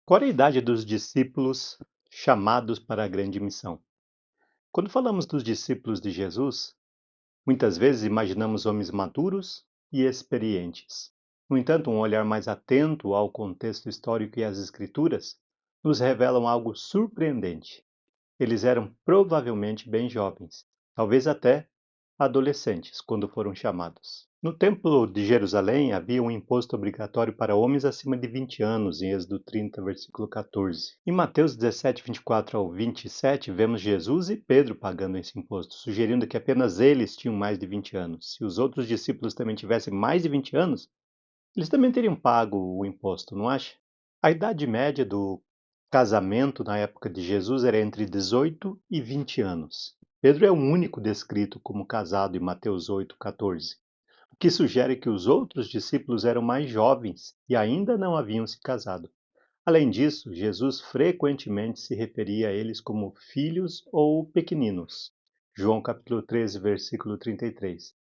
Qual a idade dos discípulos chamados para a grande missão? Quando falamos dos discípulos de Jesus, muitas vezes imaginamos homens maduros e experientes. No entanto, um olhar mais atento ao contexto histórico e às Escrituras nos revelam algo surpreendente. Eles eram provavelmente bem jovens, talvez até adolescentes, quando foram chamados. No Templo de Jerusalém havia um imposto obrigatório para homens acima de 20 anos, em Êxodo 30, versículo 14. Em Mateus 17, 24 ao 27, vemos Jesus e Pedro pagando esse imposto, sugerindo que apenas eles tinham mais de 20 anos. Se os outros discípulos também tivessem mais de 20 anos, eles também teriam pago o imposto, não acha? A idade média do casamento na época de Jesus era entre 18 e 20 anos. Pedro é o único descrito como casado em Mateus 8,14, o que sugere que os outros discípulos eram mais jovens e ainda não haviam se casado. Além disso, Jesus frequentemente se referia a eles como filhos ou pequeninos. João capítulo 13, versículo 33.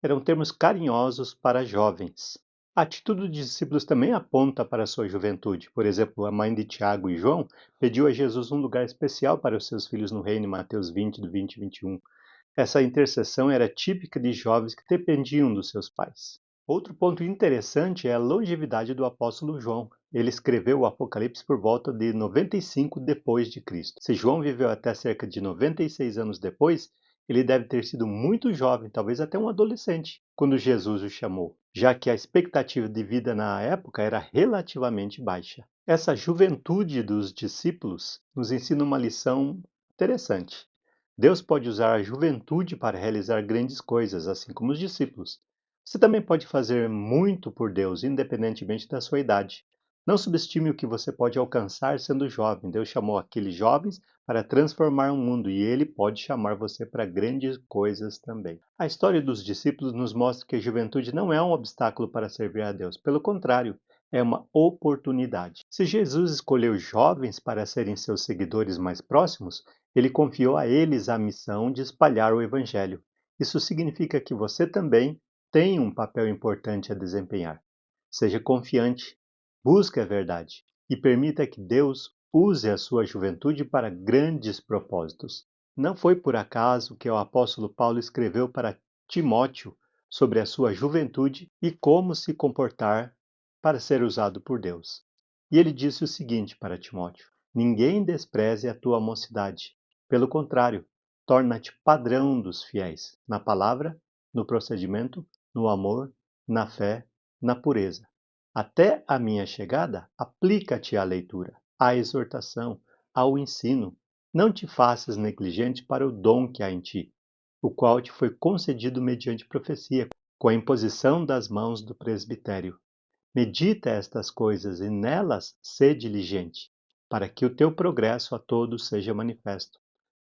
Eram termos carinhosos para jovens. A atitude dos discípulos também aponta para a sua juventude. Por exemplo, a mãe de Tiago e João pediu a Jesus um lugar especial para os seus filhos no reino, em Mateus 20, do 20 e 21. Essa intercessão era típica de jovens que dependiam dos seus pais. Outro ponto interessante é a longevidade do apóstolo João. Ele escreveu o Apocalipse por volta de 95 depois de Cristo. Se João viveu até cerca de 96 anos depois, ele deve ter sido muito jovem, talvez até um adolescente, quando Jesus o chamou, já que a expectativa de vida na época era relativamente baixa. Essa juventude dos discípulos nos ensina uma lição interessante. Deus pode usar a juventude para realizar grandes coisas, assim como os discípulos. Você também pode fazer muito por Deus, independentemente da sua idade. Não subestime o que você pode alcançar sendo jovem. Deus chamou aqueles jovens para transformar o mundo e Ele pode chamar você para grandes coisas também. A história dos discípulos nos mostra que a juventude não é um obstáculo para servir a Deus. Pelo contrário, é uma oportunidade. Se Jesus escolheu jovens para serem seus seguidores mais próximos, ele confiou a eles a missão de espalhar o Evangelho. Isso significa que você também tem um papel importante a desempenhar. Seja confiante, busque a verdade e permita que Deus use a sua juventude para grandes propósitos. Não foi por acaso que o apóstolo Paulo escreveu para Timóteo sobre a sua juventude e como se comportar para ser usado por Deus. E ele disse o seguinte para Timóteo: Ninguém despreze a tua mocidade. Pelo contrário, torna-te padrão dos fiéis, na palavra, no procedimento, no amor, na fé, na pureza. Até a minha chegada, aplica-te à leitura, à exortação, ao ensino. Não te faças negligente para o dom que há em ti, o qual te foi concedido mediante profecia, com a imposição das mãos do presbitério. Medita estas coisas e nelas sê diligente, para que o teu progresso a todos seja manifesto.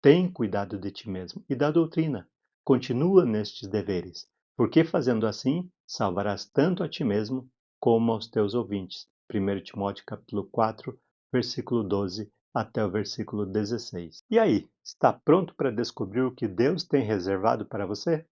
Tem cuidado de ti mesmo e da doutrina. Continua nestes deveres, porque fazendo assim, salvarás tanto a ti mesmo como aos teus ouvintes. 1 Timóteo capítulo 4, versículo 12 até o versículo 16. E aí, está pronto para descobrir o que Deus tem reservado para você?